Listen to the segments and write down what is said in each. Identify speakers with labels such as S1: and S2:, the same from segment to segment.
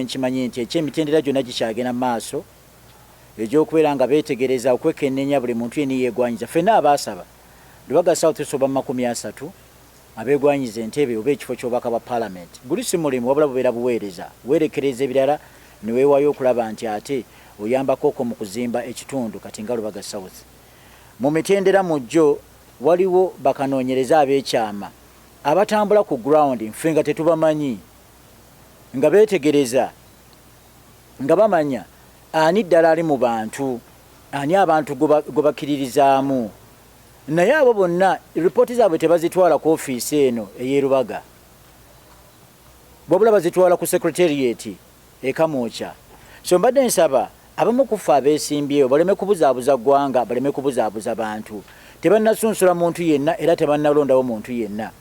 S1: nkimanyi nti ekyemitendera gyonna gikyagenda maaso egy'okubeera nga beetegereza okwekennenya buli muntu yenna yeegwanyiza. Ffenna abaasaba Lubaga South tusoba 30 abeegwanyiza entebe oba ekifo ky'obubaka bwa paalamenti. Guli si mulimu wabula bubeera buweereza, weerekereza ebirala ne weewaayo okulaba nti ate oyambako okwo mu kuzimba ekitundu kati nga Lubaga South. Mu mitendera mujjo waliwo bakanoonyereza ab'ekyama abatambula ku ground nfe nga tetubamanyi, nga beetegereza nga bamanya ani ddala ali mu bantu, ani abantu gwe bakkiririzaamu. Naye abo bonna ripooti zaabwe tebazitwala ku ofiisi eno ey'e Rubaga, wabula bazitwala ku secretariat e Kamwokya. So mbadde nsaba abamu kufa abeesimbyeyo baleme kubuzaabuza ggwanga, baleme kubuzaabuza bantu. Tebannasunsula muntu yenna era tebannalondawo muntu yenna.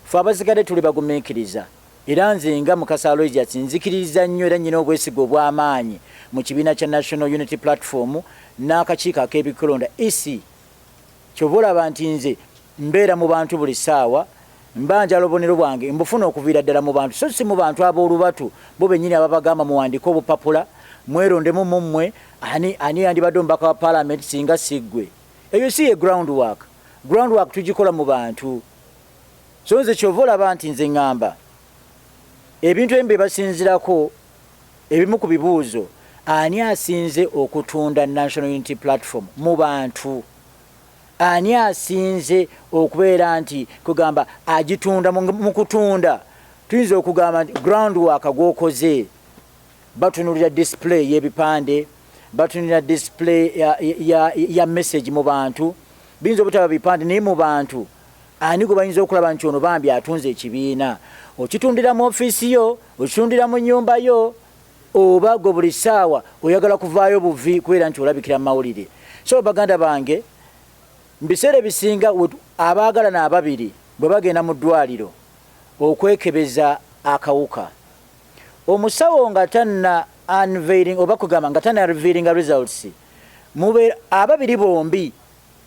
S1: Ffe abasigadde tuli bagumiikiriza. Era nze nga Mukasa Aloysius nzikiririza nnyo era nnyina obwesigo obw'amaanyi mu kibiina kya National Unity Platform n'akakiiko ak'ebikolonda EC. Kyova olaba nti nze mbeera mu bantu buli ssaawa, mbanja obubonero bwange mbufuna okuviira ddala mu bantu, so si mu bantu ab'olubatu bo bennyini ababagamba muwandike obupapula mwerondemu mu mmwe ani yandibadde omubaka wa paalamenti singa siggwe. Eyo si ye ground work. Ground work tugikola mu bantu. So nze kyova olaba nti nze ŋŋamba ebintu ebimu bye basinzirako ebimu ku bibuuzo, ani asinze okutunda National Unity Platform mu bantu? Ani asinze okubeera nti kugamba agitunda mu kutunda? Tuyinza okugamba nti ground work gwokoze, batunulira display y'ebipande, batunulira display ya message mu bantu, biyinza obutaba bipande naye mu bantu ani gwe bayinza okulaba nti ono bambi atunze ekibiina. Okitundira mu ofiisi yo, okitundira mu nnyumba yo, oba gwe buli ssaawa oyagala kuvaayo buvi kubeera nti olabikira mu mawulire. So baganda bange, mu biseera ebisinga abaagalana ababiri bwe bagenda mu ddwaliro okwekebeza akawuka, omusawo nga tanna unveiling oba kugamba nga tanna revealing results, ababiri bombi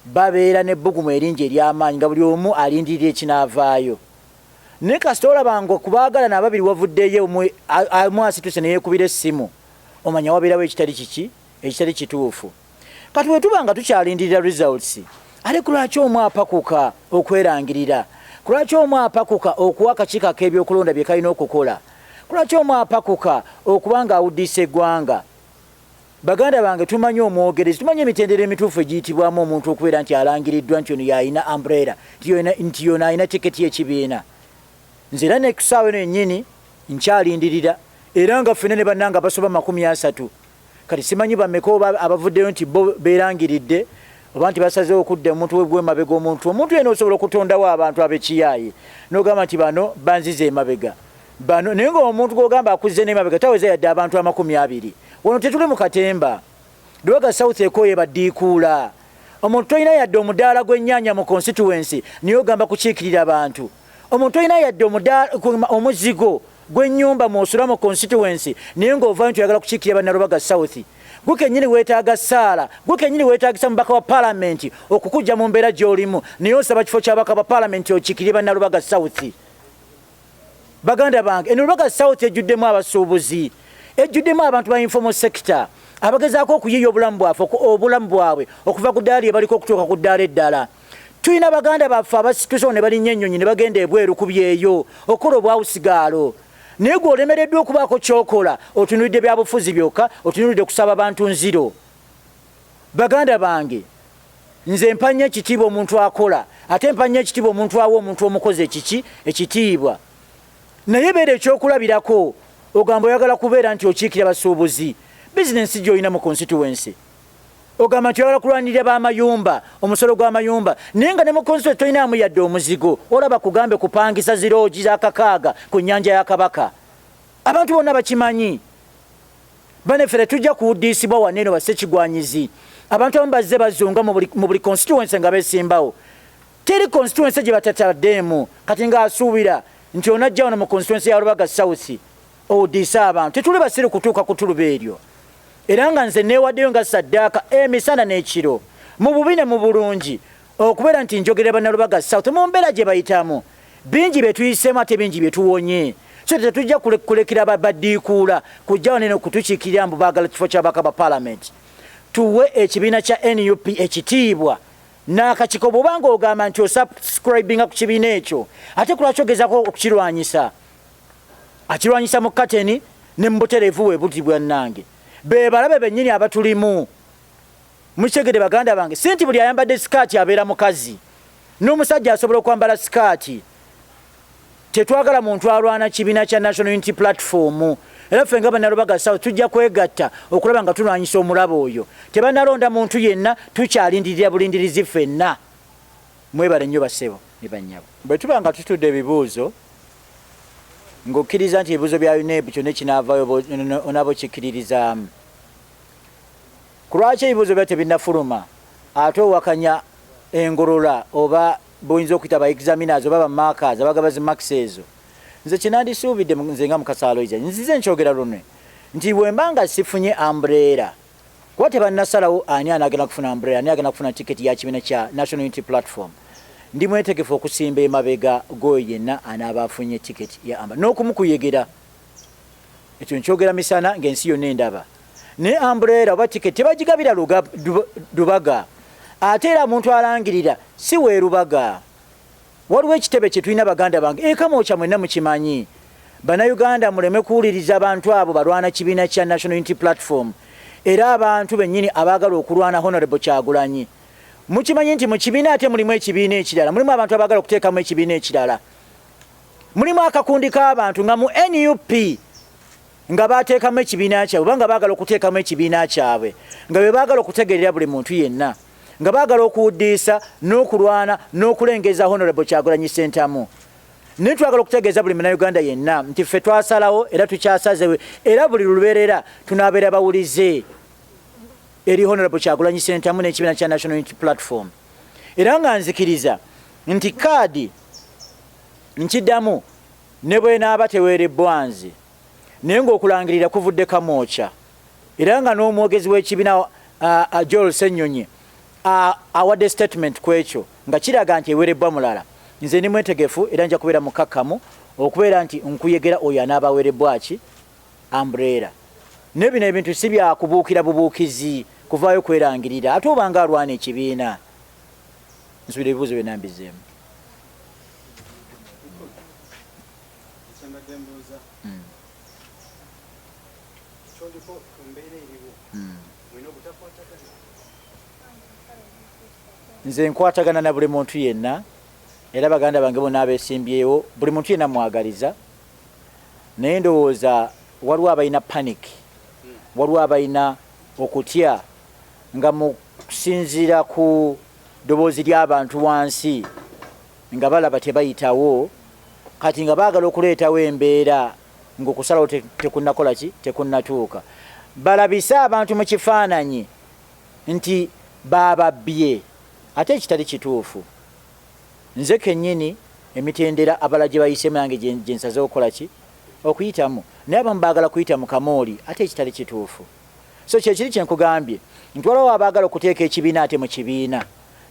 S1: babeera n'ebbugumu eringi ery'amaanyi nga buli omu alindirira ekinaavaayo. Naye kasita olaba kubaagalana ababiri wavuddeyo omu asituse ne yeekubira essimu, omanya wabeerawo ekitali kiki, ekitali kituufu. Kati bwe tuba nga tukyalindirira results, ate ku lwaki omu apakuka okwerangirira? Ku lwaki omu apakuka okuwa akakiiko ak'ebyokulonda bye kalina okukola? Ku lwaki omu apakuka okuba nga awuddiisa eggwanga? Baganda bange, tumanye omwogerezi, tumanye emitendera emituufu egiyitibwamu omuntu okubeera nti alangiriddwa nti ono yalina umbrella, nti yono alina tiketi y'ekibiina. Nze era nekusaawa eno yennyini nkyalindirira, era nga ffenna ne bannanga basoba 30. Kati simanyi bameka oba abavuddeyo nti bo beerangiridde oba nti basazeewo okudda omuntu w'emabega omuntu yenna osobola okutondawo abantu ab'ekiyaaye n'ogamba nti bano banziza emabega bano, naye ng'omuntu gw'ogamba akuzze n'emabega taweza yadde abantu 20. Wano tetuli mu katemba. Lubaga South ekooye ba Dikulla. Omuntu toyina yadde omudaala gw'ennyaanya mu constituency niye ogamba kukiikirira abantu. Omuntu toyina yadde omuzigo gw'ennyumba mw'osula mu constituency naye ng'ovaayo nti oyagala kukiikirira banna Lubaga South. Gwe kennyini weetaaga ssaala, gwe kennyini weetaagisa mubaka wa paalamenti okukujja mu mbeera gy'olimu naye osaba kifo ky'abaka ba paalamenti okiikirire banna Lubaga South. Baganda bange, eno Lubaga South ejjuddemu abasuubuzi, ejjuddemu abantu ba informal sector abagezaako okuyiiya obulamu bwabwe okuva ku ddaala baliko okutuuka ku ddaala eddala. Tulina baganda baffe abasitusewo ne balinnya ennyonyi ne bagenda ebweru ku byeyo okola obwawusigaalo. Naye gwe olemereddwa okubaako ky'okola, otunuulidde byabufuzi byokka, otunuulidde kusaba bantu nziro. Baganda bange, nze mpanya ekitiibwa omuntu akola, ate mpanya ekitiibwa omuntu awa omuntu omukozi ekitiibwa. Naye beera ekyokulabirako, ogamba oyagala kubeera nti okiikira basuubuzi, bizinensi gy'olina mu constituency. Ogamba nti oyagala kulwanirira b'amayumba, omusolo gw'amayumba, naye nga ne mu constituency tolinamu yadde omuzigo, olaba kugambe kupangisa ziroogi za kakaaga ku nnyanja ya Kabaka. Abantu bonna bakimanyi. Banefere tujja kuwuddiisibwa waneeno bassekigwanyizi. Abantu abamu bazze bazunga mu buli constituency nga beesimbawo. Teri constituency gye batataddeemu, kati ng'asuubira nti onajja wano mu constituency ya Lubaga South owuddiisa abantu. Tetuli basiru kutuuka ku tuluba eryo. Era nga nze neewaddeyo nga saddaaka emisana n'ekiro mu bubi ne mu bulungi okubeera nti njogerera banna Lubaga South mu mbeera gye bayitamu. Bingi bye tuyiseemu ate bingi bye tuwonye. so tetujja kulekera Dikulla kujja wano kutukiikirira mbu baagala kifo ky'abaka ba parliament. Tuwe ekibiina kya NUP ekitiibwa n'akakiiko bw'obanga ogamba nti osubscribinga ku kibiina ekyo ate kulwaki ogezaako okukirwanyisa. Akirwanyisa mu kateni ne mu butereevu we buti bwannange be balabe bennyini abatulimu. Mukitegedde baganda bange, si nti buli ayambadde sikaati abeera mukazi, n'omusajja asobola okwambala sikaati. Tetwagala muntu alwana kibiina kya National Unity Platform. Era ffe nga Bannalubaga South tujja kwegatta okulaba nga tulwanyisa omulaba oyo. Tebannalonda muntu yenna, tukyalindirira bulindirizi ffenna. Mwebale nnyo basebo ne bannyabo. Bwe tuba nga tutudde ebibuuzo ng'okkiriza nti ebibuuzo bya UNEB kyonna kinaavaayo onaabo kikkiririzaamu. Ku lwaki ebibuuzo bya tebinnafuluma ate owakanya engolola oba buyinza okuyita ba examiners oba ba markers abagaba zi marks ezo? Nze kinandisuubidde nze nga Mukasa Aloysius nzize nkyogera lunwe nti bwembanga sifunye umbrella kuba tebannasalawo ani anagenda kufuna umbrella ani agenda kufuna tiketi ya kibiina kya National Unity Platform. Ndi mwetegefu okusimba emabega g'oyo yenna anaaba afunye tiketi ya umbrella n'okumukuyegera. Ekyo nkyogera misana ng'ensi yonna endaba. Ne umbrella oba tiketi tebagigabira Lubaga ate era muntu alangirira si we Rubaga. Waliwo ekitebe kye tulina baganda bange ekamooca mwenna mukimanyi. Bannayuganda muleme kuwuliriza abantu abo balwana kibiina kya National Unity Platform era abantu bennyini abaagala okulwana Honorable Kyagulanyi. Mukimanyi nti mu kibiina ate mulimu ekibiina ekirala, mulimu abantu abaagala okuteekamu ekibiina ekirala. Mulimu akakundi k'abantu nga mu NUP nga bateekamu ekibiina kyabwe oba nga baagala okuteekamu ekibiina kyabwe nga bwe baagala okutegeerera buli muntu yenna nga baagala okuwuddiisa n'okulwana n'okulengeza Honorable Kyagulanyi Ssentamu. Naye twagala okutegeeza buli Munnayuganda yenna nti ffe twasalawo era tukyasazewe era buli lubeerera tunaabeera bawulize eri Honorable Kyagulanyi Ssentamu n'ekibiina kya National Unity Platform. Era nga nzikiriza nti kaadi nkiddamu ne bwe naaba teweerebbwa nze naye ng'okulangirira kuvudde kamooca era nga n'omwogezi w'ekibiina Joel Ssenyonyi awadde statement ku ekyo nga kiraga nti eweerebbwa mulala. Nze ndi mwetegefu era nja kubeera mukakkamu okubeera nti nkuyegera oyo anaaba aweerebbwa ki umbrella. Ne bino ebintu si bya kubuukira bubuukizi kuvaayo kwerangirira ate obanga alwana ekibiina. Nsubira ebibuuzo byonna mbizeemu. Nze nkwatagana na buli muntu yenna era baganda bange bonna abeesimbyewo buli muntu yenna mwagaliza naye ndowooza waliwo abalina panic waliwo abalina okutya nga mu kusinziira ku ddoboozi ly'abantu wansi nga balaba tebayitawo kati nga baagala okuleetawo embeera ng'okusalawo tekunnakola ki tekunnatuuka. Balabise abantu mu kifaananyi nti bababbye ate ekitali kituufu. Nze kennyini emitendera abala gye bayisemu yange gye nsazeho okukola ki okuyitamu naye abamu baagala kuyita mu kamooli ate ekitali kituufu. So kyekiri kye nkugambye nti waliwo abaagala okuteeka ekibiina ate mu kibiina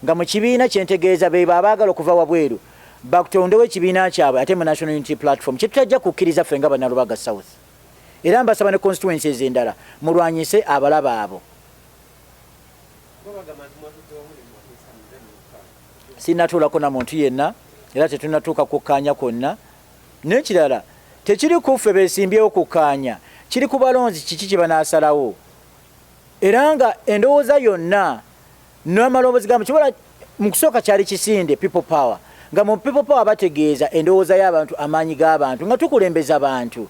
S1: nga mu kibiina kyentegeeza be abaagala okuva wabweru bakutondewo ekibiina kyabwe ate mu National Unity Platform kye tutajja kukkiriza ffe nga Bannalubaga South. Era mbasaba ne constituencies endala mulwanyise abalaba abo. Sinnatuulako na muntu yenna era tetunnatuuka kukkaanya kwonna. N'ekirala tekiri ku ffe beesimbyewo kukkaanya, kiri ku balonzi kiki kye banaasalawo. Era nga endowooza yonna n'amaloboozi gamu kibola mu kusooka kyali kisinde people power nga mu people power bategeeza endowooza y'abantu amaanyi g'abantu nga tukulembeza abantu.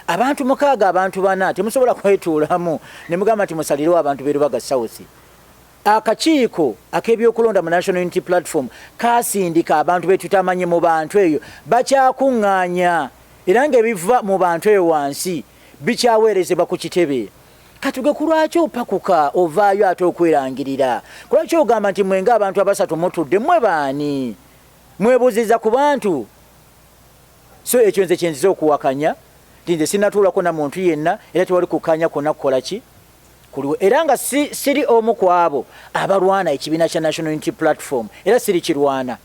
S1: Abantu mukaaga abantu bana temusobola kwetuulamu ne mugamba nti musalirewo abantu b'e Lubaga South. Akakiiko ak'ebyokulonda mu National Unity Platform kaasindika abantu be tutamanyi mu bantu eyo bakyakuŋŋaanya era ng'ebiva mu bantu eyo wansi bikyaweerezebwa ku kitebe. Katuge ku lwaki opakuka ovaayo ate okwerangirira? Ku lwaki ogamba nti mwenga abantu abasatu mutudde mmwe baani? Mwebuuziza ku bantu. So ekyo nze kyenzize okuwakanya nti nze sinnatuulako na muntu yenna era tewali kukkaanya kwonna kukola ki kuliwo. Era nga siri omu ku abo abalwana ekibiina kya National Unity Platform era siri kirwana.